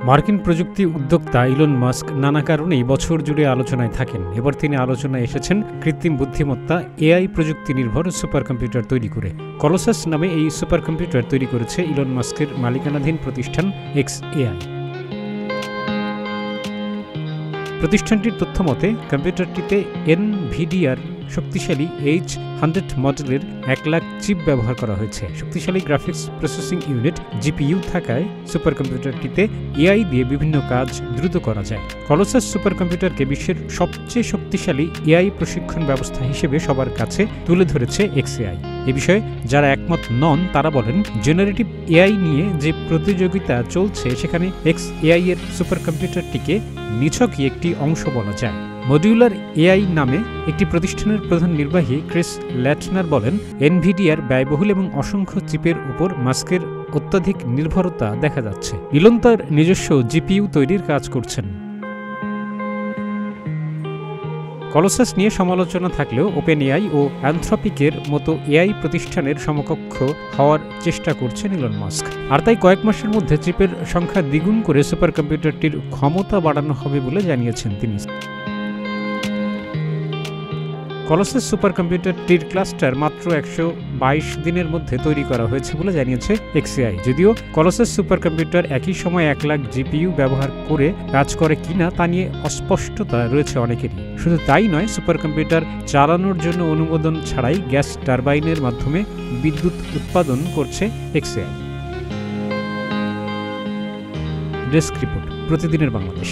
মার্কিন প্রযুক্তি উদ্যোক্তা ইলন মাস্ক নানা কারণেই বছর জুড়ে আলোচনায় থাকেন। এবার তিনি আলোচনায় এসেছেন কৃত্রিম বুদ্ধিমত্তা এআই প্রযুক্তি নির্ভর সুপার কম্পিউটার তৈরি করে। কলোসাস নামে এই সুপার কম্পিউটার তৈরি করেছে ইলন মাস্কের মালিকানাধীন প্রতিষ্ঠান xAI। প্রতিষ্ঠানটির তথ্যমতে কম্পিউটারটিতে এনভিডিআর শক্তিশালী H100 মডেলের 1 লাখ চিপ ব্যবহার করা হয়েছে। শক্তিশালী গ্রাফিক্স প্রসেসিং ইউনিট জিপিইউ থাকায় সুপার কম্পিউটারটিতে এআই দিয়ে বিভিন্ন কাজ দ্রুত করা যায়। কলোসাস সুপার কম্পিউটারকে বিশ্বের সবচেয়ে শক্তিশালী এআই প্রশিক্ষণ ব্যবস্থা হিসেবে সবার কাছে তুলে ধরেছে xAI। এ বিষয়ে যারা একমত নন তারা বলেন, জেনারেটিভ এআই নিয়ে যে প্রতিযোগিতা চলছে সেখানে xAI এর সুপার কম্পিউটারটিকে নিছকই একটি অংশ বলা যায়। মডিউলার এআই নামে একটি প্রতিষ্ঠানের প্রধান নির্বাহী ক্রিস ল্যাটনার বলেন, এনভিডিআর ব্যয়বহুল এবং অসংখ্য চিপের উপর মাস্কের অত্যাধিক নির্ভরতা দেখা যাচ্ছে। ইলন তার নিজস্ব জিপিইউ তৈরির কাজ করছেন। কলোসাস নিয়ে সমালোচনা থাকলেও ওপেনএআই ও অ্যানথ্রপিকের মতো এআই প্রতিষ্ঠানের সমকক্ষ হওয়ার চেষ্টা করছেন ইলন মাস্ক। আর তাই কয়েক মাসের মধ্যে চিপের সংখ্যা দ্বিগুণ করে সুপার কম্পিউটারটির ক্ষমতা বাড়ানো হবে বলে জানিয়েছেন তিনি। কলোসাস সুপার কম্পিউটারটির ক্লাস্টার মাত্র 122 দিনের মধ্যে তৈরি করা হয়েছে বলে জানিয়েছে xAI। যদিও কলোসাস সুপার কম্পিউটার একই সময় 1 লাখ জিপিইউ ব্যবহার করে কাজ করে কিনা তা নিয়ে অস্পষ্টতা রয়েছে অনেকেরই। শুধু তাই নয়, সুপার কম্পিউটার চালানোর জন্য অনুমোদন ছাড়াই গ্যাস টারবাইনের মাধ্যমে বিদ্যুৎ উৎপাদন করছে xAI। ডেস্ক রিপোর্ট, প্রতিদিনের বাংলাদেশ।